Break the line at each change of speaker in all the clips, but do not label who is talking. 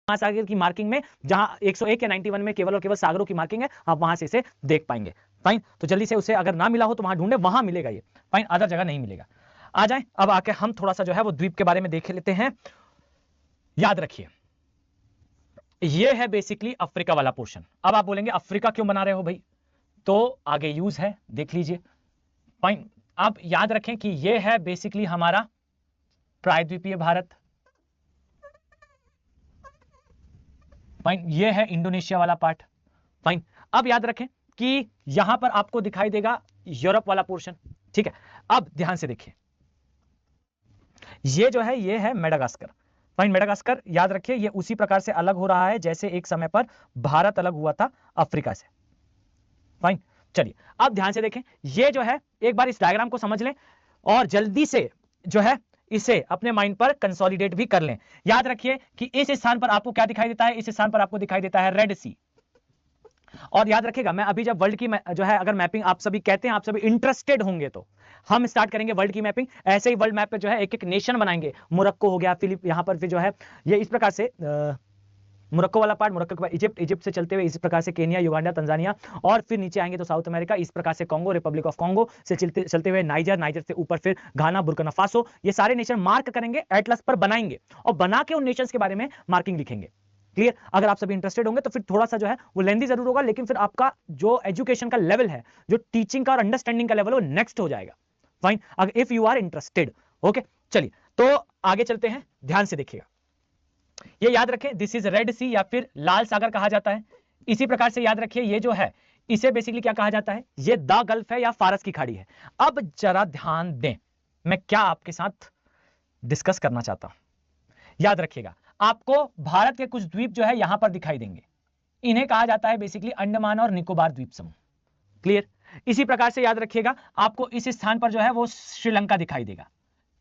महासागर की मार्किंग में, जहां 101 या 91 में केवल और केवल सागरों की मार्किंग है, आप वहां से इसे देख पाएंगे। फाइन, तो जल्दी से उसे अगर ना मिला हो तो वहां ढूंढे, वहां मिलेगा ये। फाइन, अदर जगह नहीं मिलेगा। आ जाए अब आके हम थोड़ा सा जो है वो द्वीप के बारे में देख लेते हैं। याद रखिए ये है बेसिकली अफ्रीका वाला पोर्शन। अब आप बोलेंगे अफ्रीका क्यों बना रहे हो भाई, तो आगे यूज है, देख लीजिए। फाइन, अब याद रखें कि ये है बेसिकली हमारा प्रायद्वीपीय भारत। फाइन, ये है इंडोनेशिया वाला पार्ट। फाइन, अब याद रखें कि यहां पर आपको दिखाई देगा यूरोप वाला पोर्शन। ठीक है, अब ध्यान से देखिए, ये जो है ये है मेडागास्कर। फाइन, मेडागास्कर याद रखिए ये उसी प्रकार से अलग हो रहा है जैसे एक समय पर भारत अलग हुआ था अफ्रीका से। फाइन, चलिए अब ध्यान से देखें, ये जो है एक बार इस डायग्राम को समझ लें और जल्दी से जो है इसे अपने माइंड पर कंसोलिडेट भी कर लें। याद रखिए कि इस स्थान पर आपको क्या दिखाई देता है, इस स्थान पर आपको दिखाई देता है रेड सी। और याद रखिएगा मैं अभी जब वर्ल्ड की जो है अगर मैपिंग आप सभी कहते हैं, आप सभी इंटरेस्टेड होंगे तो हम स्टार्ट करेंगे वर्ल्ड की मैपिंग। ऐसे ही वर्ल्ड मैप पे जो है एक एक नेशन बनाएंगे। मोरक्को हो गया, फिलिप, यहां पर फिर जो है ये इस प्रकार से मोरक्को वाला पार्ट, मोरक्को के बाद इजिप्ट, इजिप्ट से चलते हुए इस प्रकार से केनिया, युगांडा, तंजानिया, और फिर नीचे आएंगे तो साउथ अमेरिका, इस प्रकार से कांगो, रिपब्लिक ऑफ कांगो से चलते हुए नाइजर, नाइजर से ऊपर फिर घाना, बुर्किना फासो। ये सारे नेशन मार्क करेंगे, एटलस पर बनाएंगे और बना के उन नेशंस के बारे में मार्किंग लिखेंगे। क्लियर? अगर आप सभी इंटरेस्टेड होंगे तो फिर थोड़ा सा जो है वो लेंदी जरूर होगा, लेकिन फिर आपका जो एजुकेशन का लेवल है, जो टीचिंग का और अंडरस्टैंडिंग का लेवल है, वो नेक्स्ट हो जाएगा। फाइन, अगर if you are interested. Okay, चलिए तो आगे चलते हैं, ध्यान से देखिएगा। ये याद रखें दिस इज रेड सी या फिर लाल सागर कहा जाता है। इसी प्रकार से याद रखिए ये जो है इसे बेसिकली क्या कहा जाता है, ये द गल्फ है या फारस की खाड़ी है। अब जरा ध्यान दें, मैं क्या आपके साथ डिस्कस करना चाहता हूं। याद रखिएगा आपको भारत के कुछ द्वीप जो है यहां पर दिखाई देंगे, इन्हें कहा जाता है बेसिकली अंडमान और निकोबार द्वीप समूह। क्लियर? इसी प्रकार से याद रखिएगा आपको इस स्थान पर जो है वो श्रीलंका दिखाई देगा।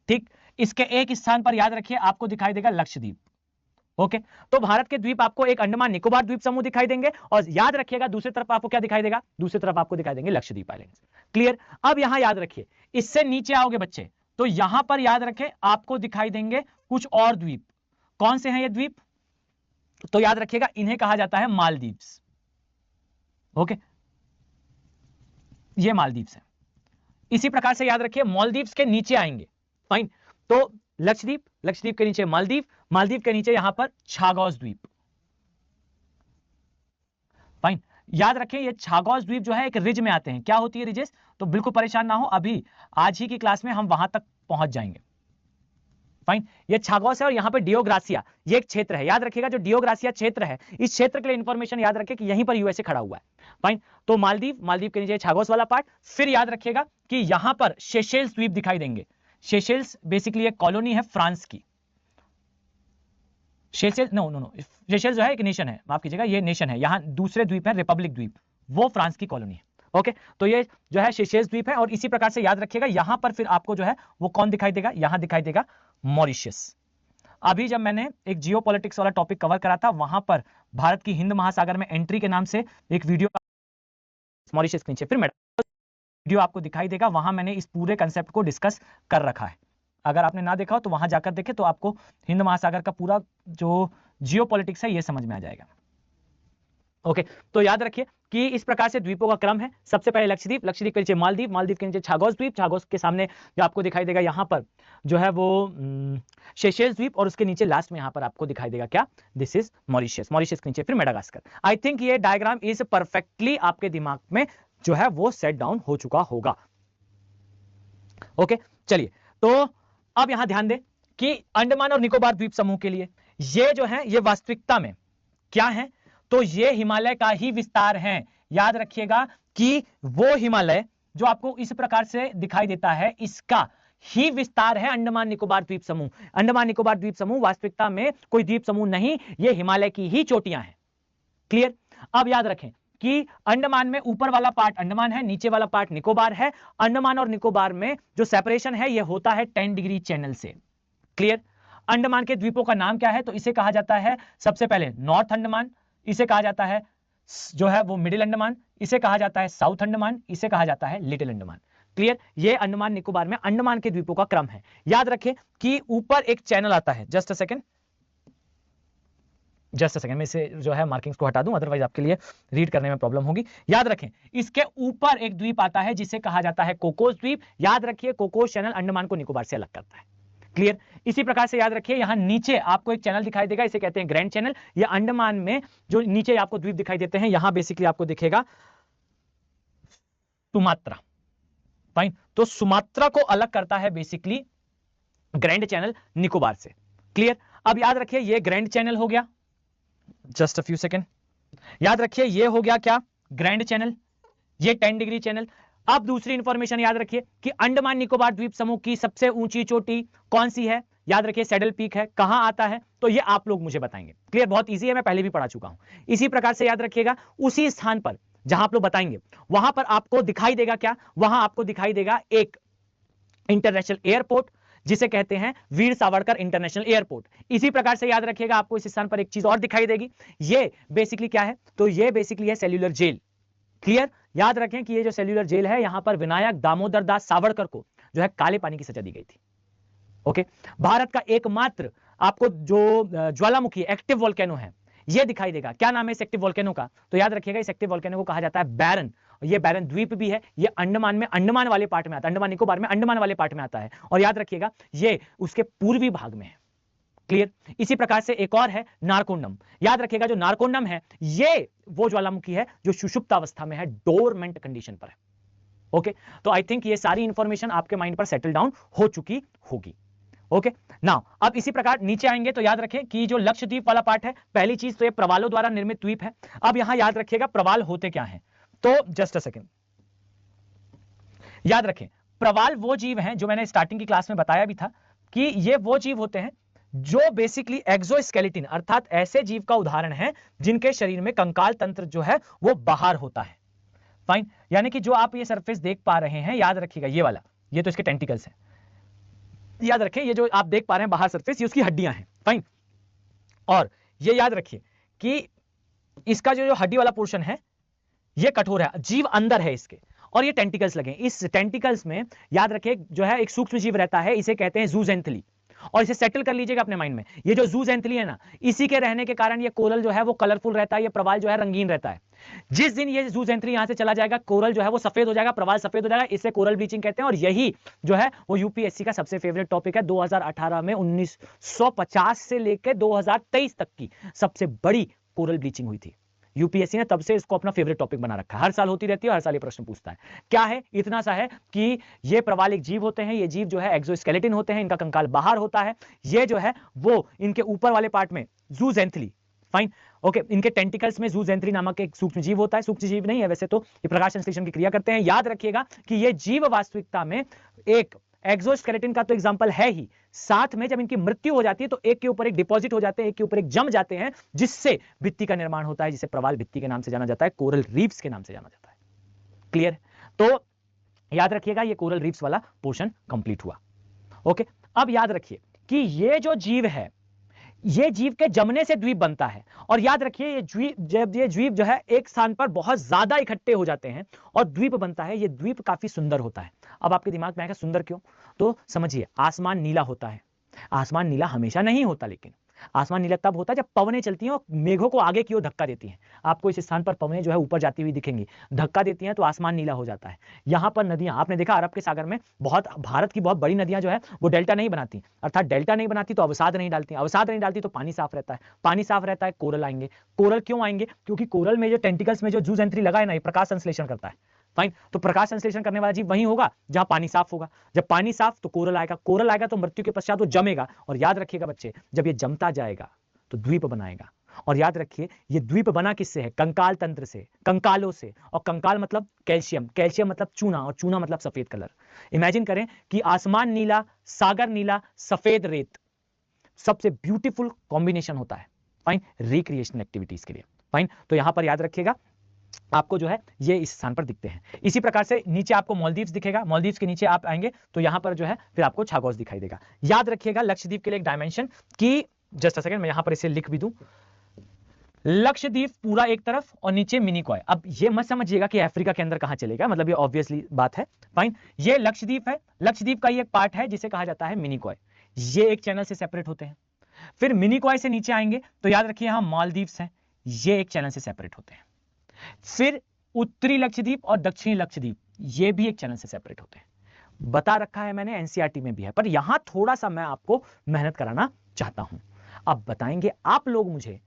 ठीक, इसके एक स्थान पर याद रखिए आपको दिखाई देगा लक्षद्वीप। ओके, तो भारत के द्वीप आपको एक अंडमान निकोबार द्वीप समूह दिखाई देंगे, और याद रखिएगा दूसरी तरफ आपको क्या दिखाई देगा, दूसरी तरफ आपको दिखाई देंगे लक्षद्वीप आइलैंड्स। क्लियर? अब यहां याद रखिए, इससे नीचे आओगे बच्चे तो यहां पर याद रखें आपको दिखाई देंगे कुछ और द्वीप। कौन से हैं ये द्वीप? तो याद रखिएगा इन्हें कहा जाता है मालदीव्स। ओके, ये मालदीव्स है। इसी प्रकार से याद रखिए मालदीव्स के नीचे आएंगे। फाइन, तो लक्षद्वीप, लक्षद्वीप के नीचे मालदीव, मालदीव के नीचे यहां पर छागोस द्वीप। फाइन, याद रखें ये छागोस द्वीप जो है एक रिज में आते हैं। क्या होती है रिजेस? तो बिल्कुल परेशान ना हो, अभी आज ही की क्लास में हम वहां तक पहुंच जाएंगे। फाइन, ये छागोस है और यहां पर डियोग्रासिया ये एक क्षेत्र है। याद रखिएगा जो डियोग्रासिया क्षेत्र है, इस क्षेत्र के लिए इंफॉर्मेशन याद रखें कि यहीं पर यूएसए खड़ा हुआ है। फाइन, तो मालदीव, मालदीव के नीचे छागोस वाला पार्ट। फिर याद रखिएगा कि यहां पर सेशेल्स द्वीप दिखाई देंगे। सेशेल्स बेसिकली एक कॉलोनी है फ्रांस की। Seychelles no no no Seychelles जो है एक नेशन है, माफ कीजिएगा ये नेशन है। यहां दूसरे द्वीप है रिपब्लिक द्वीप, वो फ्रांस की कॉलोनी है। ओके, तो ये जो है सेशेल्स द्वीप है, और इसी प्रकार से याद रखिएगा यहां पर फिर आपको जो है वो कौन दिखाई देगा, यहां दिखाई देगा मॉरिशस। अभी जब मैंने एक जियोपॉलिटिक्स वाला टॉपिक कवर करा था, वहां पर भारत की हिंद महासागर में एंट्री के नाम से एक वीडियो, मॉरिशस के नीचे फिर वीडियो आपको दिखाई देगा, वहां मैंने इस पूरे कंसेप्ट को डिस्कस कर रखा है। अगर आपने ना देखा हो तो वहां जाकर देखें, तो आपको हिंद महासागर का पूरा जो जियोपॉलिटिक्स है ये समझ में आ जाएगा। ओके, तो याद रखिए कि इस प्रकार से द्वीपों का क्रम है। सबसे पहले लक्षद्वीप, लक्षद्वीप के नीचे मालदीव, मालदीव के नीचे छागोस द्वीप, छागोस के सामने जो आपको दिखाई देगा यहां पर जो है वो सेशेल्स द्वीप, और उसके नीचे लास्ट में यहां पर आपको दिखाई देगा क्या, दिस इज मॉरिशस। मॉरिशस के नीचे फिर मेडागास्कर। आई थिंक ये डायग्राम इज परफेक्टली आपके दिमाग में जो है वो सेट डाउन हो चुका होगा। ओके, चलिए तो अब यहां ध्यान दें कि अंडमान और निकोबार द्वीप समूह के लिए ये जो है ये वास्तविकता में क्या है, तो ये हिमालय का ही विस्तार है। याद रखिएगा कि वो हिमालय जो आपको इस प्रकार से दिखाई देता है, इसका ही विस्तार है अंडमान निकोबार द्वीप समूह। अंडमान निकोबार द्वीप समूह वास्तविकता में कोई द्वीप समूह नहीं, ये हिमालय की ही चोटियां हैं। क्लियर? अब याद रखें कि अंडमान में ऊपर वाला पार्ट अंडमान है, नीचे वाला पार्ट निकोबार है। अंडमान और निकोबार में जो सेपरेशन है ये होता है 10 डिग्री चैनल से। क्लियर? अंडमान के द्वीपों का नाम क्या है, तो इसे कहा जाता है सबसे पहले नॉर्थ अंडमान, इसे कहा जाता है जो है वो मिडिल अंडमान, इसे कहा जाता है साउथ अंडमान, इसे कहा जाता है लिटिल अंडमान। क्लियर? ये अंडमान निकोबार में अंडमान के द्वीपों का क्रम है। याद रखें कि ऊपर एक चैनल आता है, just a second, just second में इसे जो है मार्किंग्स को हटा दूं, अदरवाइज आपके लिए रीड करने में प्रॉब्लम होगी। याद रखें इसके ऊपर एक द्वीप आता है जिसे कहा जाता है कोकोस द्वीप। याद रखिए कोकोस चैनल अंडमान को निकोबार से अलग करता है। क्लियर? इसी प्रकार से याद रखिए यहां नीचे आपको एक चैनल दिखाई देगा, इसे कहते हैं ग्रैंड चैनल। या अंडमान में जो नीचे आपको द्वीप दिखाई देते हैं, यहां बेसिकली आपको दिखेगा सुमात्रा। फाइन, तो सुमात्रा को अलग करता है बेसिकली ग्रैंड चैनल निकोबार से। क्लियर? अब याद रखिए ये ग्रैंड चैनल हो गया, जस्ट अ फ्यू सेकेंड। याद रखिए ये हो गया क्या? ग्रैंड चैनल, ये 10 डिग्री चैनल। अब दूसरी इंफॉर्मेशन याद रखिए कि अंडमान निकोबार द्वीप समूह की सबसे ऊंची चोटी कौन सी है? याद रखिए सैडल पीक है। कहां आता है? तो ये आप लोग मुझे बताएंगे। क्लियर? बहुत इजी है, मैं पहले भी पढ़ा चुका हूं। इसी प्रकार से याद रखिएगा उसी स्थान पर जहां आप लोग बताएंगे वहां पर आपको दिखाई देगा क्या? वहां आपको दिखाई देगा एक इंटरनेशनल एयरपोर्ट जिसे कहते हैं वीर सावरकर इंटरनेशनल एयरपोर्ट। इसी प्रकार से याद रखिएगा आपको इस स्थान पर एक चीज और दिखाई देगी। ये बेसिकली क्या है? तो ये बेसिकली है सेल्यूलर जेल। क्लियर? याद रखें कि ये जो सेल्यूलर जेल है यहां पर विनायक दामोदर दास सावरकर को जो है काले पानी की सजा दी गई थी। ओके, भारत का एकमात्र आपको जो ज्वालामुखी एक्टिव वोल्केनो है ये दिखाई देगा। क्या नाम है इस एक्टिव वोल्केनो का? तो याद रखिएगा इस एक्टिव वोल्केनो को कहा जाता है बैरन। ये बैरन द्वीप भी है, ये अंडमान में अंडमान वाले पार्ट में आता है, अंडमान निकोबार में अंडमान वाले पार्ट में आता है। और याद रखिएगा ये उसके पूर्वी भाग में है। क्लियर? इसी प्रकार से एक और है नारकोंडम। याद रखिएगा जो नारकोंडम है ये वो ज्वालामुखी है जो सुषुप्त अवस्था में है, डोरमेंट कंडीशन पर है। ओके, तो आई थिंक ये सारी इंफॉर्मेशन आपके माइंड पर सेटल डाउन हो चुकी होगी। ओके, नाउ अब इसी प्रकार नीचे आएंगे तो याद रखें कि जो लक्षद्वीप वाला पार्ट है, पहली चीज तो ये प्रवालों द्वारा निर्मित द्वीप है। अब यहां याद रखिएगा प्रवाल होते क्या हैं, तो जस्ट अ सेकेंड याद रखें प्रवाल वो जीव हैं जो मैंने स्टार्टिंग की क्लास में बताया भी था कि ये वो जीव होते हैं जो बेसिकली एक्सोस्केलेटन अर्थात ऐसे जीव का उदाहरण है जिनके शरीर में कंकाल तंत्र जो है वो बाहर होता है। फाइन, यानी कि जो आप ये सरफेस देख पा रहे हैं, याद रखिएगा ये वाला, ये तो इसके टेंटिकल्स हैं। याद रखें ये जो आप देख पा रहे हैं बाहर सरफेस, ये उसकी हड्डियां हैं। फाइन, और ये याद रखिए कि इसका जो हड्डी वाला पोर्शन है ये कठोर है, जीव अंदर है इसके, और ये टेंटिकल्स लगे। इस टेंटिकल्स में याद रखिए जो है एक सूक्ष्म जीव रहता है, इसे कहते हैं जूजेंथली। और इसे सेटल कर लीजिएगा अपने माइंड में, ये जो जूजेंथली है ना, इसी के रहने के कारण ये कोरल जो है वो कलरफुल रहता है, ये प्रवाल जो है रंगीन रहता है। जिस दिन ये जूजेंथली यहां से चला जाएगा, कोरल जो है वो सफेद हो जाएगा, प्रवाल सफेद हो जाएगा, इसे कोरल ब्लीचिंग कहते हैं। और यही जो है वो यूपीएससी का सबसे फेवरेट टॉपिक है। 2018 में 1950 से लेकर 2023 तक की सबसे बड़ी कोरल ब्लीचिंग हुई थी। यूपीएससी ने तब से इसको अपना फेवरेट टॉपिक बना रखा है, हर साल होती रहती है, हर साल ये प्रश्न पूछता है। क्या है? इतना सा है कि ये प्रवालिक जीव होते हैं, ये जीव जो है एक्सोस्केलेटन होते हैं, इनका कंकाल बाहर होता है। ये जो है वो इनके ऊपर वाले पार्ट में जूजेंथली, फाइन, ओके, इनके टेंटिकल्स में जूजेंथली नामक एक सूक्ष्म जीव होता है। सूक्ष्म जीव नहीं है वैसे तो, ये प्रकाश संश्लेषण की क्रिया करते हैं। याद रखिएगा कि ये जीव वास्तविकता में एक एक्सोस्केलेटन का तो एग्जांपल है ही, साथ में जब इनकी मृत्यु हो जाती है तो एक के ऊपर एक डिपॉजिट हो जाते हैं, एक के ऊपर एक जम जाते हैं, जिससे भित्ति का निर्माण होता है, जिसे प्रवाल भित्ति के नाम से जाना जाता है, कोरल रीफ्स के नाम से जाना जाता है। क्लियर? तो याद रखिएगा ये कोरल रीफ्स वाला पोर्शन कंप्लीट हुआ। ओके, अब याद रखिए कि ये जो जीव है, ये जीव के जमने से द्वीप बनता है। और याद रखिए ये द्वीप, जब ये द्वीप जो है एक स्थान पर बहुत ज्यादा इकट्ठे हो जाते हैं और द्वीप बनता है, ये द्वीप काफी सुंदर होता है। अब आपके दिमाग में आएगा सुंदर क्यों? तो समझिए, आसमान नीला होता है। आसमान नीला हमेशा नहीं होता, लेकिन आसमान नीला तब होता है जब पवनें चलती हैं और मेघों को आगे की ओर धक्का देती हैं। आपको इस स्थान पर पवनें जो है ऊपर जाती हुई दिखेंगी, धक्का देती हैं तो आसमान नीला हो जाता है। यहां पर नदियां, आपने देखा अरब के सागर में बहुत, भारत की बहुत बड़ी नदियां जो है वो डेल्टा नहीं बनाती, अर्थात डेल्टा नहीं बनाती तो अवसाद नहीं डालती, अवसाद नहीं डालती तो पानी साफ रहता है, पानी साफ रहता है, कोरल आएंगे। कोरल क्यों आएंगे? क्योंकि कोरल में जो टेंटिकल्स में जो जूजेंथली लगा है ना, ये प्रकाश संश्लेषण करता है। फाइन, तो प्रकाश संश्लेषण करने वाला जीव वही होगा जहां पानी साफ होगा। जब पानी साफ तो कोरल आएगा, कोरल आएगा तो मृत्यु के पश्चात वो जमेगा। और याद रखिएगा बच्चे, जब ये जमता जाएगा तो द्वीप बनाएगा। और याद रखिए ये द्वीप बना किससे है? कंकाल तंत्र से, कंकालों से। और कंकाल मतलब कैल्शियम, कैल्शियम मतलब चूना, और चूना मतलब सफेद कलर। इमेजिन करें कि आसमान नीला, सागर नीला, सफेद रेत, सबसे ब्यूटीफुल कॉम्बिनेशन होता है। फाइन, रिक्रिएशनल एक्टिविटीज के लिए। फाइन, तो यहां पर याद रखिएगा आपको जो है ये इस स्थान पर दिखते हैं। इसी प्रकार से नीचे आपको मालदीव्स दिखेगा, मालदीव्स के नीचे आप आएंगे तो यहां पर जो है फिर आपको छागोस दिखाई देगा। याद रखिएगा लक्षद्वीप के लिए एक डायमेंशन की, जस्ट अ सेकंड मैं यहां पर इसे लिख भी दूं, लक्षद्वीप पूरा एक तरफ और नीचे मिनिकॉय। अब ये मत समझिएगा कि अफ्रीका के अंदर कहां चलेगा, मतलब ये ऑब्वियसली बात है। फाइन, ये लक्षद्वीप है, लक्षद्वीप का ये एक पार्ट है जिसे कहा जाता है मिनिकॉय। ये एक चैनल से सेपरेट होते हैं। फिर मिनिकॉय से नीचे आएंगे तो याद रखिए यहां मालदीव्स हैं, ये एक चैनल से सेपरेट होते हैं। फिर उत्तरी लक्षद्वीप और दक्षिणी लक्षद्वीप ये भी एक चैनल से सेपरेट होते हैं। बता रखा है मैंने, एनसीईआरटी में भी है, पर यहां थोड़ा सा मैं आपको मेहनत कराना चाहता हूं। अब बताएंगे आप लोग मुझे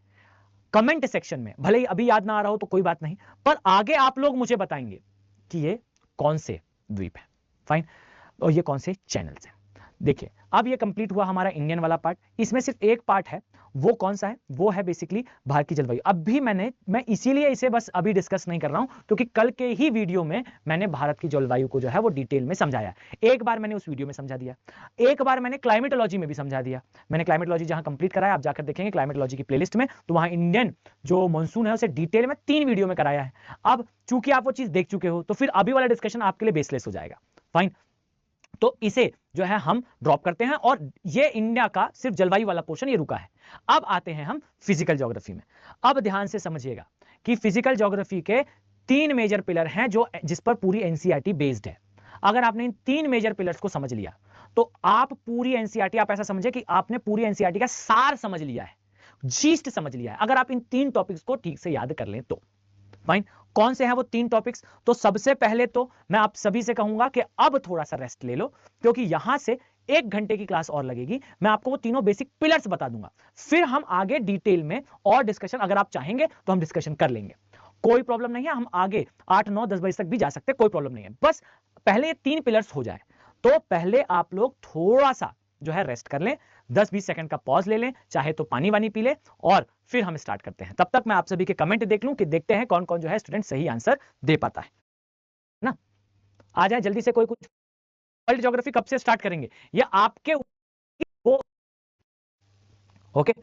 कमेंट सेक्शन में, भले ही अभी याद ना आ रहा हो तो कोई बात नहीं, पर आगे आप लोग मुझे बताएंगे कि ये कौन से द्वीप है, फाइन, और ये कौन से चैनल्स हैं। देखिए अब ये कंप्लीट हुआ हमारा इंडियन वाला पार्ट। इसमें सिर्फ एक पार्ट है, वो कौन सा है, वो है बेसिकली भारत की जलवायु। अब भी मैं इसीलिए इसे बस अभी डिस्कस नहीं कर रहा हूं क्योंकि कल के ही वीडियो में मैंने भारत की जलवायु को जो है वो डिटेल में समझाया। एक बार मैंने उस वीडियो में समझा दिया, एक बार मैंने क्लाइमेटोलॉजी में भी समझा दिया। मैंने क्लाइमेटोलॉजी जहां कंप्लीट कराया, आप जाकर देखेंगे क्लाइमेटोलॉजी की प्लेलिस्ट में, तो वहां इंडियन जो मानसून है उसे डिटेल में 3 वीडियो में कराया है। अब चूंकि आप वो चीज देख चुके हो तो फिर अभी वाला डिस्कशन आपके लिए बेसलेस हो जाएगा, फाइन। तो इसे जो है हम ड्रॉप करते हैं और ये इंडिया का सिर्फ जलवायु वाला पोर्शन ये रुका है। अब आते हैं हम फिजिकल ज्योग्राफी में। अब ध्यान से समझिएगा कि फिजिकल ज्योग्राफी के 3 मेजर पिलर हैं जो जिस पर पूरी एनसीईआरटी बेस्ड है। अगर आपने इन 3 मेजर पिलर्स को समझ लिया तो आप पूरी एनसीईआरटी, आप ऐसा समझे कि आपने पूरी एनसीईआरटी का सार समझ लिया है, जीस्ट समझ लिया है, अगर आप इन 3 टॉपिक्स को ठीक से याद कर लें तो। फाइन, कौन से हैं वो 3 टॉपिक्स? तो सबसे पहले तो मैं आप सभी से कहूंगा कि अब थोड़ा सा रेस्ट ले लो क्योंकि यहां से 1 घंटे की क्लास और लगेगी। मैं आपको वो तीनों बेसिक पिलर्स बता दूंगा, फिर हम आगे डिटेल में और डिस्कशन, अगर आप चाहेंगे तो हम डिस्कशन कर लेंगे, कोई प्रॉब्लम नहीं है। हम आगे 8 9 10 बजे तक भी जा सकते हैं, कोई प्रॉब्लम नहीं है। बस पहले ये 3 पिलर्स हो जाए तो पहले आप लोग थोड़ा सा जो है रेस्ट कर लें, 10-20 सेकंड का पॉज ले लें, चाहे तो पानी वानी पी लें, और फिर हम स्टार्ट करते हैं। तब तक मैं आप सभी के कमेंट देख लूं कि देखते हैं कौन कौन जो है स्टूडेंट सही आंसर दे पाता है ना। आ जाए जल्दी से कोई कुछ। वर्ल्ड ज्योग्राफी कब से स्टार्ट करेंगे ये आपके वो, ओके।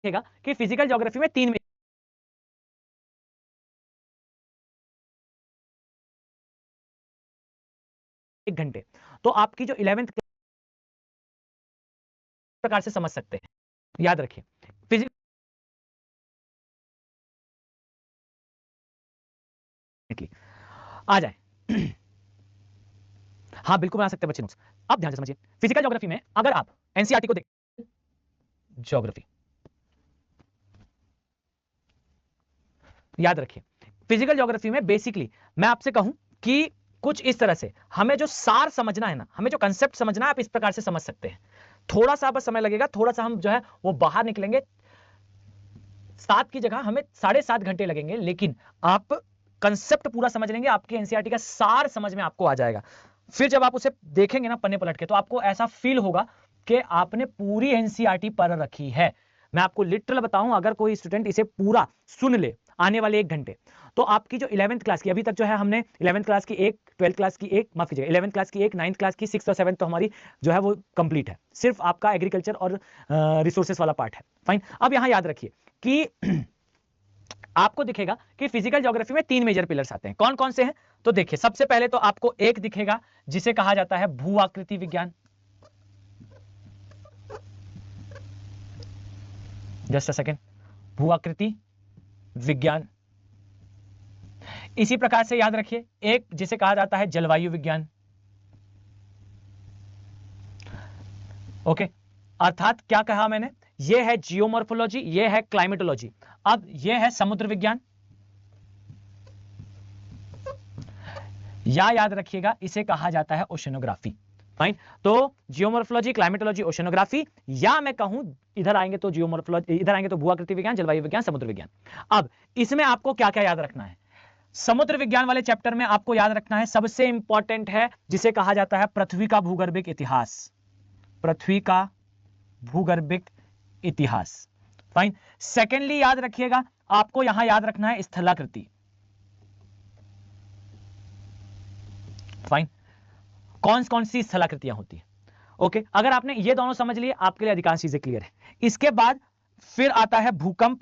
देखिएगा कि फिजिकल ज्योग्राफी में 3 1 घंटे, तो आपकी जो 11th प्रकार से समझ सकते हैं, याद रखिए फिजिकल। आ जाए हाँ बिल्कुल बना सकते हैं बच्चे नोट्स। अब ध्यान से समझिए, फिजिकल ज्योग्राफी में अगर आप एनसीईआरटी को देख, ज्योग्राफी याद रखिए, फिजिकल ज्योग्राफी में बेसिकली मैं आपसे कहूं कि कुछ इस तरह से हमें जो सार समझना है ना, हमें जो कंसेप्ट समझना है, आप इस प्रकार से समझ सकते हैं। थोड़ा सा बस समय लगेगा, थोड़ा सा हम जो है वो बाहर निकलेंगे, 7 की जगह हमें 7.5 घंटे लगेंगे, लेकिन आप कंसेप्ट पूरा समझ लेंगे, आपके एनसीईआरटी का सार समझ में आपको आ जाएगा। फिर जब आप उसे देखेंगे ना पन्ने पलट के, तो आपको ऐसा फील होगा कि आपने पूरी एनसीईआरटी पढ़ रखी है। मैं आपको लिटरल बताऊं, अगर कोई स्टूडेंट इसे पूरा सुन ले आने वाले 1 घंटे, तो आपकी जो 11th क्लास की अभी तक जो है हमने 11th क्लास की एक, 12th क्लास की एक, माफ कीजिएगा 11th क्लास की एक, 9th क्लास की, 6th और 7th तो हमारी जो है वो कंप्लीट है, सिर्फ आपका एग्रीकल्चर और रिसोर्सेस वाला पार्ट है, फाइन। अब यहां याद रखिए कि आपको दिखेगा कि फिजिकल ज्योग्राफी में 3 मेजर पिलर्स आते हैं। कौन कौन से हैं? तो देखिए सबसे पहले तो आपको एक दिखेगा जिसे कहा जाता है भू आकृति विज्ञान। जस्ट अ सेकेंड, भू आकृति विज्ञान। इसी प्रकार से याद रखिए एक जिसे कहा जाता है जलवायु विज्ञान, ओके। अर्थात क्या कहा मैंने, ये है जियोमॉर्फोलॉजी, ये है क्लाइमेटोलॉजी। अब ये है समुद्र विज्ञान, या याद रखिएगा इसे कहा जाता है ओशनोग्राफी, फाइन। तो जियोमॉर्फोलॉजी, क्लाइमेटोलॉजी, ओशनोग्राफी, या मैं कहूं इधर आएंगे तो जियोमॉर्फोलॉजी, इधर आएंगे तो भू आकृति विज्ञान, जलवायु विज्ञान, समुद्र विज्ञान। अब इसमें आपको क्या क्या याद रखना है? समुद्र विज्ञान वाले चैप्टर में आपको याद रखना है, सबसे इंपॉर्टेंट है जिसे कहा जाता है पृथ्वी का भूगर्भिक इतिहास, पृथ्वी का भूगर्भिक इतिहास, फाइन। सेकेंडली याद रखिएगा आपको यहां याद रखना है स्थलाकृति, फाइन। कौन कौन सी स्थलाकृतियां होती है, ओके, अगर आपने ये दोनों समझ लिए आपके लिए अधिकांश चीजें क्लियर है। इसके बाद फिर आता है भूकंप,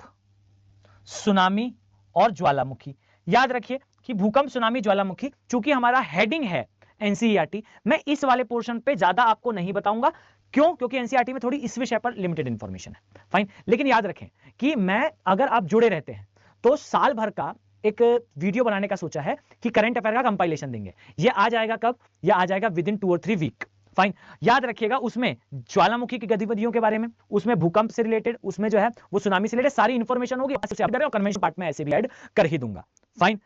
सुनामी और ज्वालामुखी। याद रखिए कि भूकंप, सुनामी, ज्वालामुखी, चूंकि हमारा हेडिंग है एनसीईआरटी, मैं इस वाले पोर्शन पे ज्यादा आपको नहीं बताऊंगा। क्यों? क्योंकि एनसीईआरटी में थोड़ी इस विषय पर लिमिटेड इंफॉर्मेशन है। फाइन, लेकिन याद रखें कि मैं, अगर आप जुड़े रहते हैं तो साल भर का एक वीडियो बनाने का सोचा है कि करंट अफेयर का कंपाइलेशन देंगे। ये आ जाएगा कब? ये आ जाएगा विद इन 2 और 3 वीक। फाइन, याद रखिएगा उसमें ज्वालामुखी की गतिविधियों के बारे में, उसमें भूकंप से रिलेटेड, उसमें जो है वो सुनामी से रिलेटेड सारी इंफॉर्मेशन होगी, और कन्वेंशन पार्ट में ऐसे भी ऐड कर ही दूंगा। फाइन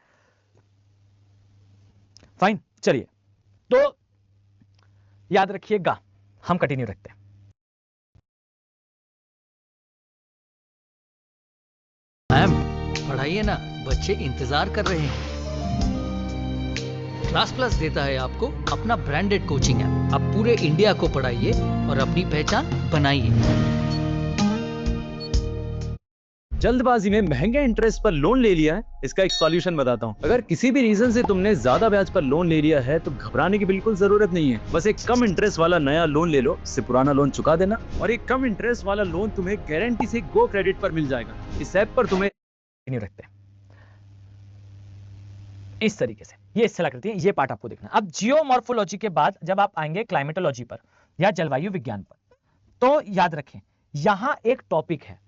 फाइन, चलिए, तो याद रखिएगा, हम कंटिन्यू रखते हैं।
मैम पढ़ाइए ना, बच्चे इंतजार कर रहे हैं। क्लास प्लस देता है आपको अपना ब्रांडेड कोचिंग ऐप। आप पूरे इंडिया को पढ़ाइए और अपनी पहचान बनाइए।
जल्दबाजी में महंगे इंटरेस्ट पर लोन ले लिया है, इसका एक सॉल्यूशन बताता हूँ। अगर किसी भी रीजन से तुमने ज्यादा ब्याज पर लोन ले लिया है तो घबराने की बिल्कुल जरूरत नहीं है। बस एक कम इंटरेस्ट वाला नया लोन ले लो, इससे पुराना लोन चुका देना, और एक कम इंटरेस्ट वाला लोन तुम्हें गारंटी से गो क्रेडिट पर मिल जाएगा। इस ऐप पर तुम्हें
रखते हैं इस तरीके से, ये इस करती है, ये पार्ट आपको देखना। अब जियोमॉर्फोलॉजी के बाद जब आप आएंगे क्लाइमेटोलॉजी पर या जलवायु विज्ञान पर, तो याद रखें यहां एक टॉपिक है।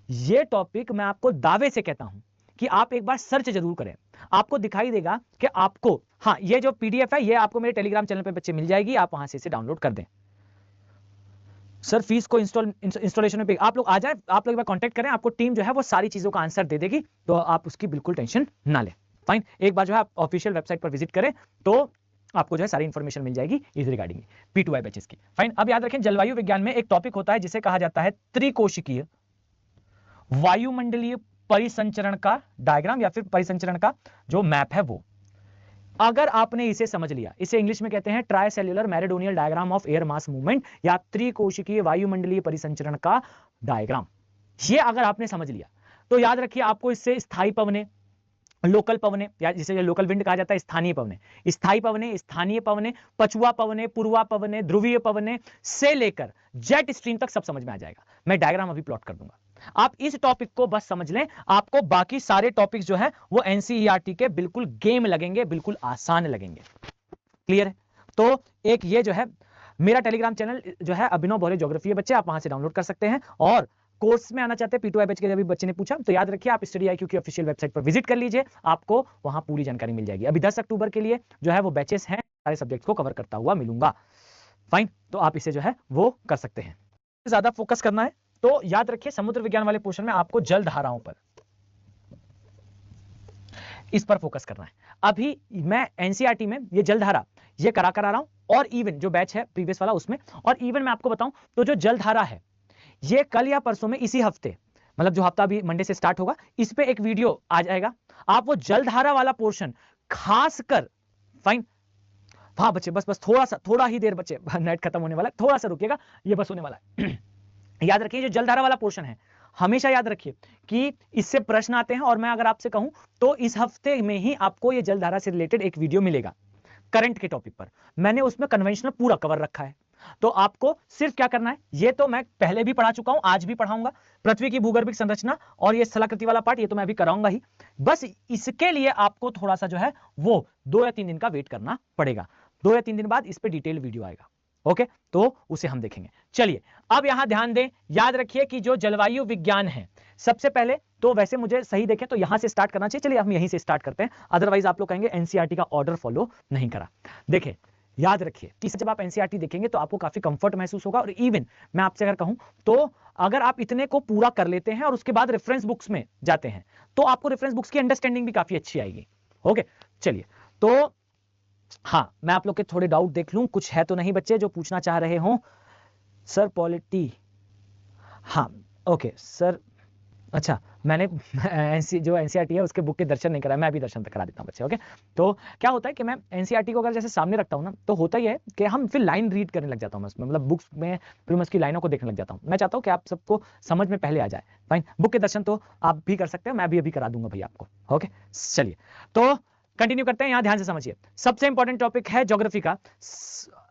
ये टॉपिक मैं आपको दावे से कहता हूं कि आप एक बार सर्च जरूर करें, आपको दिखाई देगा कि आपको, हाँ, ये जो पीडीएफ है ये आपको मेरे टेलीग्राम चैनल पे बच्चे मिल जाएगी, आप वहां से इसे डाउनलोड कर दें। सर फीस को इंस्टॉलेशन में आप लोग आ जाए, आप लोग एक बार कांटेक्ट करें, आपको टीम जो है वो सारी चीजों का आंसर दे देगी, तो आप उसकी बिल्कुल टेंशन ना लें। फाइन, एक बार जो है आप ऑफिशियल वेबसाइट पर विजिट करें तो आपको जो है सारी इंफॉर्मेशन मिल जाएगी इस रिगार्डिंग P2I बैचेस की। फाइन, अब याद रखें जलवायु विज्ञान में एक टॉपिक होता है जिसे कहा जाता है त्रिकोशिकीय वायुमंडलीय परिसंचरण का डायग्राम, या फिर परिसंचरण का जो मैप है वो। अगर आपने इसे समझ लिया, इसे इंग्लिश में कहते हैं tricellular meridional diagram of air mass movement, या त्रिकोशिकीय वायुमंडलीय परिसंचरण का डायग्राम। ये अगर आपने समझ लिया तो याद रखिए आपको इससे स्थायी पवने, लोकल पवने, या जिसे लोकल विंड कहा जाता है, स्थानीय पवने, स्थायी पवने, स्थानीय पवने, पछुआ पवने, पूर्वा पवने, ध्रुवीय पवने से लेकर जेट स्ट्रीम तक सब समझ में आ जाएगा। मैं डायग्राम अभी प्लॉट कर दूंगा, आप इस टॉपिक को बस समझ लें, आपको बाकी सारे टॉपिक्स जो है वो एनसीईआरटी के बिल्कुल गेम लगेंगे, बिल्कुल आसान लगेंगे। क्लियर है? तो एक ये जो है मेरा टेलीग्राम चैनल जो है अभिनव बोरे ज्योग्राफी है बच्चे, आप वहां से डाउनलोड कर सकते हैं। और कोर्स में आना चाहते हैं P2I बैच के, जब भी बच्चे ने पूछा, तो याद रखिए आप स्टडी IQ की ऑफिशियल वेबसाइट पर विजिट कर लीजिए, आपको वहां पूरी जानकारी मिल जाएगी। अभी 10 अक्टूबर के लिए जो है वो बैचेस हैं, सारे सब्जेक्ट्स को कवर करता हुआ मिलूंगा। फाइन, तो आप इसे जो है वो कर सकते हैं। ज्यादा फोकस करना है तो याद रखिए समुद्र विज्ञान वाले पोर्शन में आपको जल धाराओं पर, इस पर फोकस करना है। अभी मैं एनसीईआरटी में ये जल धारा ये करा आ रहा हूं, और इवन जो बैच है प्रीवियस वाला उसमें, और इवन मैं आपको बताऊं तो जो जल धारा है ये कल या परसों में, इसी हफ्ते, मतलब जो हफ्ता अभी मंडे से स्टार्ट होगा, इस पे एक वीडियो आ जाएगा। आप वो जल धारा वाला पोर्शन खासकर, फाइन, हाँ बच्चे बस थोड़ा ही देर बच्चे, नेट खत्म होने वाला है, थोड़ा सा रुकिएगा, ये बस होने वाला है। याद रखिए जो जलधारा वाला पोर्शन है, हमेशा याद रखिए कि इससे प्रश्न आते हैं, और मैं अगर आपसे कहूं तो इस हफ्ते में ही आपको ये जलधारा से रिलेटेड एक वीडियो मिलेगा करंट के टॉपिक पर। मैंने उसमें कन्वेंशनल पूरा कवर रखा है, तो आपको सिर्फ क्या करना है, ये तो मैं पहले भी पढ़ा चुका हूं, आज भी पढ़ाऊंगा, पृथ्वी की भूगर्भिक संरचना और ये स्थलाकृति वाला पार्ट, ये तो मैं अभी कराऊंगा ही। बस इसके लिए आपको थोड़ा सा जो है वो 2 या 3 दिन का वेट करना पड़ेगा। 2 या 3 दिन बाद इस पे डिटेल वीडियो आएगा, ओके, तो उसे हम देखेंगे। चलिए अब यहां ध्यान दें, याद रखिए कि जो जलवायु विज्ञान है, सबसे पहले तो वैसे मुझे सही देखें तो यहां से स्टार्ट करना चाहिए, चलिए हम यहीं से स्टार्ट करते हैं, अदरवाइज आप लोग कहेंगे एनसीईआरटी का ऑर्डर फॉलो नहीं करा। देखिए याद रखिए कि जब आप एनसीईआरटी देखेंगे तो आपको काफी कंफर्ट महसूस होगा, और इवन मैं आपसे अगर कहूं तो अगर आप इतने को पूरा कर लेते हैं और उसके बाद रेफरेंस बुक्स में जाते हैं तो आपको रेफरेंस बुक्स की अंडरस्टैंडिंग भी काफी अच्छी आएगी। ओके, चलिए, तो हाँ मैं आप लोग के थोड़े डाउट देख लूं, कुछ है तो नहीं बच्चे जो पूछना चाह रहे हो? सर पॉलिटी, हाँ ओके सर, अच्छा मैंने जो एनसीईआरटी है उसके बुक के दर्शन नहीं कराया, मैं अभी दर्शन करा देता हूँ बच्चे। ओके, तो क्या होता है कि मैं एनसीईआरटी को अगर जैसे सामने रखता हूँ ना, तो होता ही है कि हम फिर लाइन रीड करने लग जाता हूँ उसमें, मतलब बुक्स में फिर मैं उसकी लाइनों को देखने लग जाता हूँ। मैं चाहता हूँ कि आप सबको समझ में पहले आ जाए। फाइन, बुक के दर्शन तो आप भी कर सकते हो, मैं भी अभी करा दूंगा भैया आपको। ओके, चलिए, तो कंटिन्यू करते हैं, यहां ध्यान से समझिए। सबसे इंपॉर्टेंट टॉपिक है ज्योग्राफी का।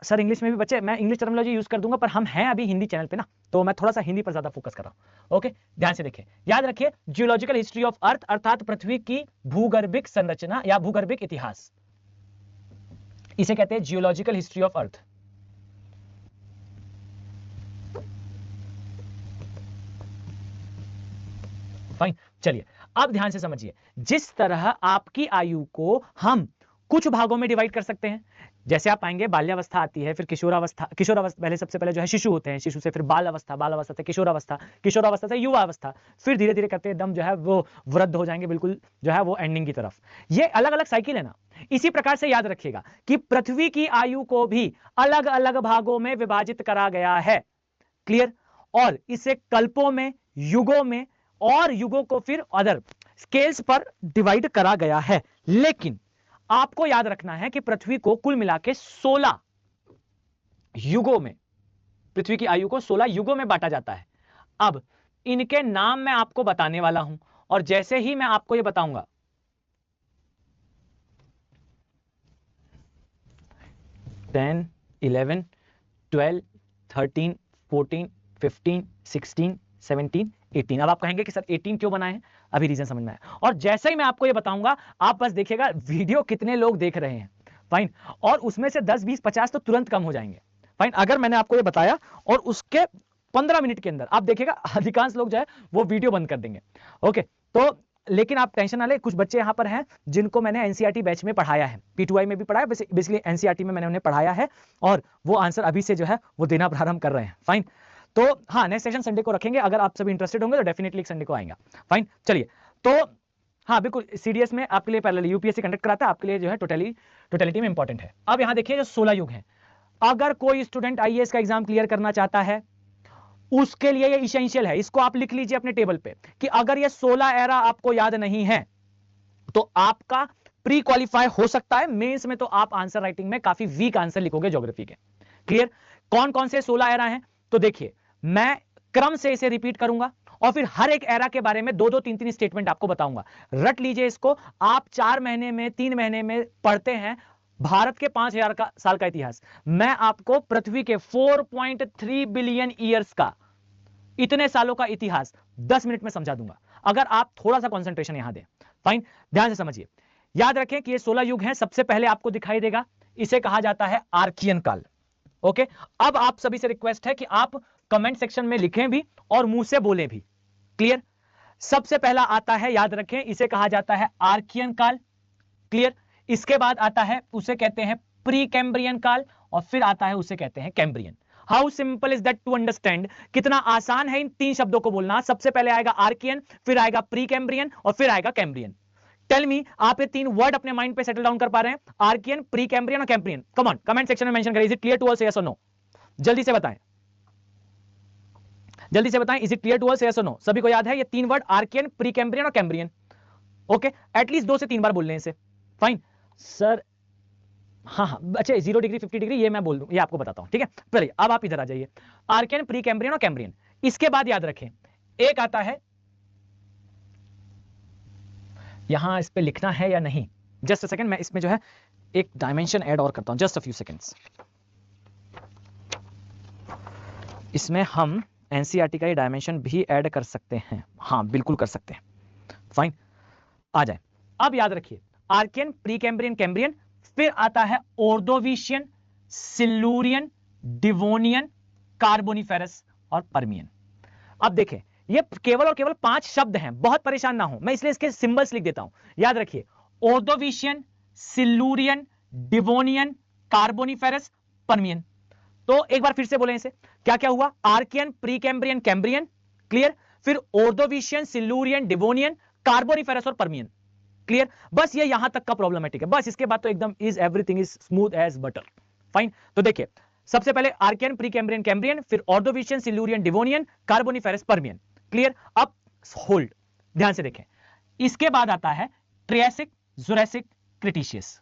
सर इंग्लिश में भी बच्चे, मैं इंग्लिश टर्मिनोलॉजी यूज कर दूंगा, पर हम हैं अभी हिंदी चैनल पे ना, तो मैं थोड़ा सा हिंदी पर ज्यादा फोकस कर रहा हूं। ओके, ध्यान से देखिए, याद रखिए, जियोलॉजिकल हिस्ट्री ऑफ अर्थ अर्थात पृथ्वी की भूगर्भिक संरचना या भूगर्भिक इतिहास, इसे कहते हैं geological history of earth. Fine, चलिए अब ध्यान से समझिए, जिस तरह आपकी आयु को हम कुछ भागों में डिवाइड कर सकते हैं, जैसे आप पाएंगे बाल्यावस्था आती है, फिर किशोरावस्था, किशोरावस्था पहले, सबसे पहले जो है शिशु होते हैं, शिशु से फिर बाल अवस्था, बाल अवस्था से किशोरावस्था, किशोरावस्था से युवा अवस्था, फिर धीरे धीरे करते एकदम जो है वो वृद्ध हो जाएंगे, बिल्कुल जो है वो एंडिंग की तरफ। ये अलग अलग साइकिल है ना। इसी प्रकार से याद रखिएगा कि पृथ्वी की आयु को भी अलग अलग भागों में विभाजित करा गया है। क्लियर? और इसे कल्पों में, युगों में, और युगों को फिर अदर स्केल्स पर डिवाइड करा गया है। लेकिन आपको याद रखना है कि पृथ्वी को कुल मिला के 16 युगों में, पृथ्वी की आयु को 16 युगों में बांटा जाता है। अब इनके नाम मैं आपको बताने वाला हूं, और जैसे ही मैं आपको ये बताऊंगा, 10, 11, 12, 13, 14, 15, 16, 17, 18। अब आप कहेंगे कि सर 18 क्यों बनाए हैं? अभी रीजन समझ में आया। और जैसे ही मैं आपको ये बताऊंगा, आप बस देखिएगा वीडियो कितने लोग देख रहे हैं। फाइन, और उसमें से 10, 20, 50 तो तुरंत कम हो जाएंगे। फाइन, अगर मैंने आपको ये बताया और उसके 15 मिनट के अंदर आप देखिएगा अधिकांश लोग जो है वो वीडियो बंद कर देंगे। ओके, तो लेकिन आप टेंशन ना ले, कुछ बच्चे यहां पर हैं जिनको मैंने एनसीईआरटी बैच में पढ़ाया है, P2I में भी पढ़ाया, बेसिकली एनसीईआरटी में मैंने उन्हें पढ़ाया है, और वो आंसर अभी से जो है वो देना प्रारंभ कर रहे हैं। फाइन, तो हाँ, नेक्स्ट सेशन संडे को रखेंगे, अगर आप सभी इंटरेस्टेड होंगे तो डेफिनेटली संडे को आएगा। फाइन, चलिए, तो हाँ बिल्कुल, सीडीएस में आपके लिए पैरेलल यूपीएससी कंडक्ट कराता है, आपके लिए जो है टोटलिटी में इंपॉर्टेंट है। अब यहां देखिए जो 16 युग हैं, अगर कोई स्टूडेंट आईएएस का एग्जाम क्लियर करना चाहता है, उसके लिए ये इसेंशियल है, इसको आप लिख लीजिए अपने टेबल पे, कि अगर ये 16 एरा आपको याद नहीं है तो आपका प्री क्वालिफाई हो सकता है, मेंस में तो आप आंसर राइटिंग में काफी वीक आंसर लिखोगे ज्योग्राफी के। क्लियर? कौन कौन से 16 एरा हैं? तो देखिए, मैं क्रम से इसे रिपीट करूंगा और फिर हर एक एरा के बारे में 2-2, 3-3 स्टेटमेंट आपको बताऊंगा। रट लीजिए इसको। आप 4 महीने में, 3 महीने में पढ़ते हैं भारत के 5000 साल का इतिहास, मैं आपको पृथ्वी के 4.3 बिलियन ईयर्स का, इतने सालों का इतिहास 10 मिनट में समझा दूंगा, अगर आप थोड़ा सा कंसंट्रेशन यहां दें। फाइन, ध्यान से समझिए, याद रखें कि ये 16 युग हैं। सबसे पहले आपको दिखाई देगा, इसे कहा जाता है आर्कियन काल। ओके, अब आप सभी से रिक्वेस्ट है कि आप कमेंट सेक्शन में लिखें भी और मुंह से बोलें भी। क्लियर? सबसे पहला आता है, याद रखें, इसे कहा जाता है आर्कियन काल। क्लियर? इसके बाद आता है, उसे कहते हैं प्री कैम्ब्रियन काल, और फिर आता है, उसे कहते हैं Cambrian. How simple is that to understand? कितना आसान है इन 3 शब्दों को बोलना। सबसे पहले आएगा आर्कियन, फिर आएगा प्री कैम्ब्रियन, और फिर आएगा कैम्ब्रियन। टेल मी, आप ये 3 वर्ड अपने माइंड पे सेटल डाउन कर पा रहे हैं? आर्कियन, प्री कैम्ब्रियन और Cambrian. Come on, comment section में मेंशन करें। Is it clear to all? से यस और नो? जल्दी से बताएं, जल्दी से बताएं, is it clear to all? से यस और नो? सभी को याद है ये 3 वर्ड, आर्कियन, प्री कैम्ब्रियन और कैम्ब्रियन? ओके, एटलीस्ट 2 से 3 बार बोल लें इसे। फाइन सर, हाँ, अच्छा, 0 डिग्री 50 डिग्री ये मैं बोल दूं, ये आपको बताता हूं, ठीक है? चलिए, अब आप इधर आ जाइए, आर्कियन, प्री कैम्ब्रियन और कैम्ब्रियन। इसके बाद याद रखें, एक आता है, यहां इस पे लिखना है या नहीं, जस्ट अ सेकंड, मैं इसमें जो है एक डायमेंशन ऐड और करता हूं, जस्ट अ फ्यू सेकंड्स। इसमें हम एनसीईआरटी का ये डायमेंशन भी ऐड कर सकते हैं, हाँ बिल्कुल कर सकते हैं। फाइन, आ जाए। अब याद रखिए, आर्कियन, प्री कैम्ब्रियन, कैम्ब्रियन, फिर आता है ऑर्डोविशियन, सिल्लूरियन, डिवोनियन, कार्बोनिफेरस और पर्मियन। अब देखें, ये केवल और केवल 5 शब्द हैं, बहुत परेशान ना हो, मैं इसलिए इसके सिंबल्स लिख देता हूं। याद रखिए, Ordovician, Silurian, Devonian, Carboniferous, Permian. तो एक बार फिर से बोलें इसे, क्या क्या हुआ? Archean, pre Cambrian, Cambrian. Clear? फिर ऑर्डोविशियन, सिल्लूरियन, डिवोनियन, कार्बोनिफेरस और पर्मियन। क्लियर? बस ये यहां तक का प्रॉब्लमेटिक है, बस इसके बाद तो एकदम is everything is smooth as butter. Fine, तो देखिए, सबसे पहले आर्कियन, प्री कैम्ब्रियन, कैम्ब्रियन, फिर Ordovician, Silurian, Devonian, Carboniferous, Permian. Clear? अब होल्ड, ध्यान से देखें, इसके बाद आता है ट्रियासिक, जुरासिक, क्रिटिशियस।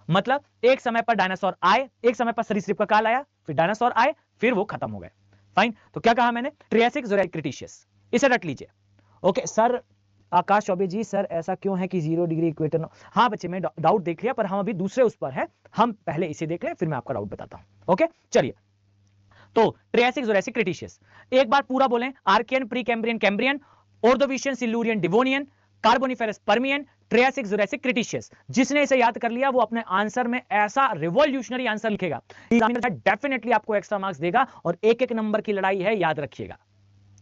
मतलब एक समय पर डायनासोर आए, एक समय पर सरीसृप का काल आया, फिर डायनासोर आए, फिर वो खत्म हो गए। फाइन, तो क्या कहा मैंने? Triassic, Jurassic, Cretaceous. इसे रट लीजिए। Okay sir, Akash Choubey ji, sir ऐसा क्यों है कि 0 डिग्री इक्वेटर? हाँ बच्चे, मैं डाउट देख लिया, पर हम अभी दूसरे उस पर है, हम पहले इसे देख लें, फिर मैं आपका डाउट बताता हूं। ओके चलिए, तो ट्रियासिक, जुरासिक, क्रिटेशियस, एक बार पूरा बोलें। Archean, pre Cambrian, Cambrian, Ordovician, Silurian, Devonian, Carboniferous, Permian, Triassic, Jurassic, Cretaceous. जिसने इसे याद कर लिया वो अपने आंसर में ऐसा रिवॉल्यूशनरी आंसर लिखेगा, डेफिनेटली आपको एक्स्ट्रा मार्क्स देगा, और एक एक नंबर की लड़ाई है, याद रखिएगा।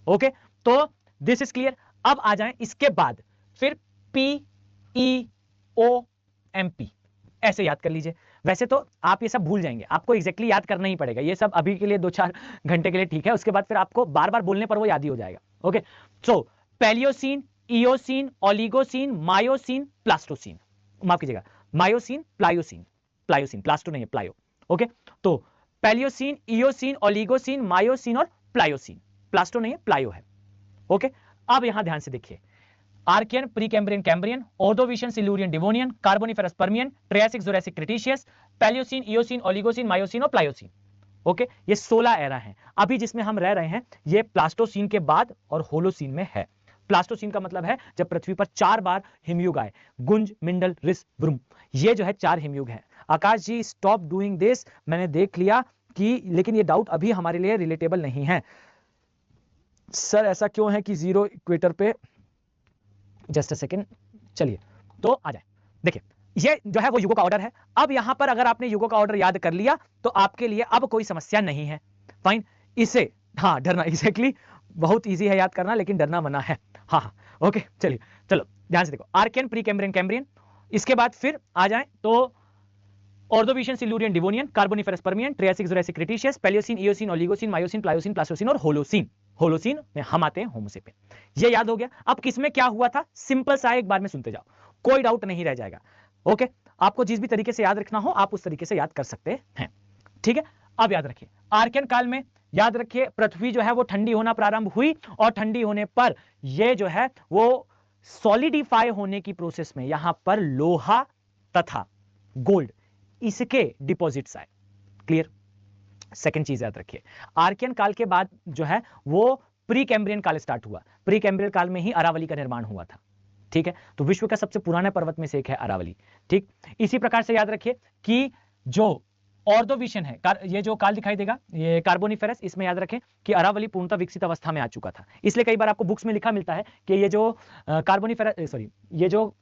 ओके, तो दिस इज क्लियर। अब आ जाएं इसके बाद फिर P E O M P, ऐसे याद कर लीजिए। वैसे तो आप ये सब भूल जाएंगे, आपको एग्जैक्टली याद करना ही पड़ेगा, ये सब अभी के लिए 2-4 घंटे के लिए ठीक है, उसके बाद फिर आपको बार बार बोलने पर वो याद ही हो जाएगा। ओके, सो पैलियोसीन, इयोसीन, ओलिगोसीन, मायोसीन, प्लास्टोसीन, माफ कीजिएगा, मायोसीन, प्लायोसीन, प्लायोसीन, प्लास्टो नहीं है, प्लायो। ओके, तो पैलियोसीन, इयोसीन, ओलिगोसीन, मायोसीन और प्लायोसीन, प्लास्टो नहीं है, प्लायो है। ओके, अब यहां ध्यान से देखिए, Archean, pre Cambrian, Cambrian, Ordovician, Silurian, Devonian, Carboniferous, Permian, Triassic, Jurassic, Cretaceous, Palaeocene, Eocene, Oligocene, Miocene और प्लायोसीन। ओके, ये 16 एरा हैं। अभी जिसमें हम रह रहे हैं ये प्लास्टोसीन के बाद और होलोसीन में है। प्लास्टोसीन का मतलब है जब पृथ्वी पर 4 बार हिमयुग आए, गुंज, मिंडल, रिस, ब्रुम, ये जो है 4 हिमयुग है। आकाश जी स्टॉप डूइंग दिस, मैंने देख लिया कि, लेकिन ये डाउट अभी हमारे लिए रिलेटेबल नहीं है। सर ऐसा क्यों है कि 0 इक्वेटर पे, जस्ट अ सेकेंड, चलिए तो आ जाए। देखिए ये जो है वो युगों का ऑर्डर है। अब यहां पर अगर आपने युगों का ऑर्डर याद कर लिया तो आपके लिए अब कोई समस्या नहीं है। फाइन, इसे हाँ डरना, एग्जैक्टली बहुत इजी है याद करना, लेकिन डरना मना है। हाँ हाँ ओके, चलिए चलो ध्यान से देखो, आर्कियन, प्री कैम्ब्रियन, कैम्ब्रियन, इसके बाद फिर आ जाए तो Ordovician, Silurian, Devonian, Carboniferous, Permian, Triassic, Jurassic, Cretaceous, Palaeocene, Eocene, Oligocene, Miocene, Pliocene, Pleistocene और होलोसीन। होलोसीन में हम आते हैं होमोसेपियन। ये याद हो गया। अब किसमें क्या हुआ था, सिंपल सा एक बार में सुनते जाओ, कोई डाउट नहीं रह जाएगा। ओके, आपको जिस भी तरीके से याद रखना हो आप उस तरीके से याद कर सकते हैं। ठीक है, अब याद रखिए, आर्कियन काल में याद रखिए पृथ्वी जो है वो ठंडी होना प्रारंभ हुई, और ठंडी होने पर ये जो है वो सॉलिडिफाई होने की प्रोसेस में यहां पर लोहा तथा गोल्ड इसके डिपॉजिट्स आए। क्लियर। सेकंड चीज याद रखिए, आर्कियन काल के बाद जो है वो प्री कैम्ब्रियन काल स्टार्ट हुआ। प्री कैम्ब्रियन काल में ही अरावली का निर्माण हुआ था। ठीक है, तो विश्व का सबसे पुराना पर्वत में से एक है अरावली। ठीक, इसी प्रकार से याद रखिए कि जो ऑर्डोविशियन है, ये जो काल दिखाई देगा ये कार्बोनिफेरस, इसमें याद रखें कि अरावली पूर्णतः विकसित अवस्था में आ चुका था। इसलिए कई बार आपको बुक्स में लिखा मिलता है कि ये जो कार्बोनिफेरस, सॉरी, ये जो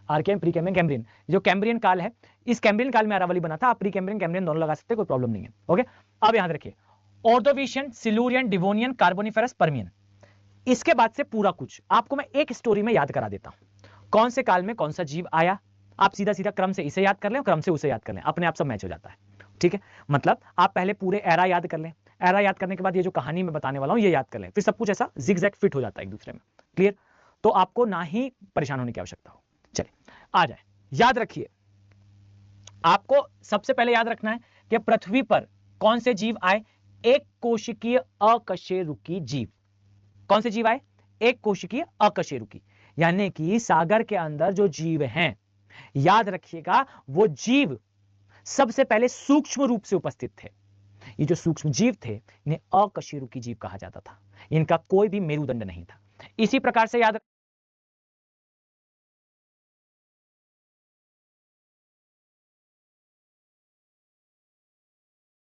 आर्कियन, प्री कैम्ब्रियन, कैम्ब्रियन, जो कैम्ब्रियन काल है, इस कैम्ब्रियन काल में अरावली बना था। आप प्री कैम्ब्रियन, कैम्ब्रियन दोनों लगा सकते हैं, कोई प्रॉब्लम नहीं है। ओके, अब याद रखिए Ordovician, Silurian, Devonian, Carboniferous, Permian, इसके बाद से पूरा कुछ आपको मैं एक स्टोरी में याद करा देता हूं। कौन से काल में कौन सा जीव आया, आप सीधा सीधा क्रम से इसे याद कर लें, क्रम से उसे याद कर लें, अपने आप सब मैच हो जाता है। ठीक है, मतलब आप पहले पूरे एरा याद कर लें, एरा याद करने के बाद ये जो कहानी मैं बताने वाला हूं ये याद कर लें, फिर सब कुछ ऐसा जिगजैग फिट हो जाता है एक दूसरे में। क्लियर, तो आपको ना ही परेशान होने की आवश्यकता हो। चलिए आ जाए, याद रखिए आपको सबसे पहले याद रखना है कि पृथ्वी पर कौन से जीव आए, एक कोशिकीय अकशेरुकी जीव। कौन से जीव आए, एक कोशिकीय अकशेरुकी, यानी कि सागर के अंदर जो जीव हैं, याद रखिएगा वो जीव सबसे पहले सूक्ष्म रूप से उपस्थित थे। ये जो सूक्ष्म जीव थे इन्हें अकशेरुकी जीव कहा जाता था, इनका कोई भी मेरुदंड नहीं था। इसी प्रकार से याद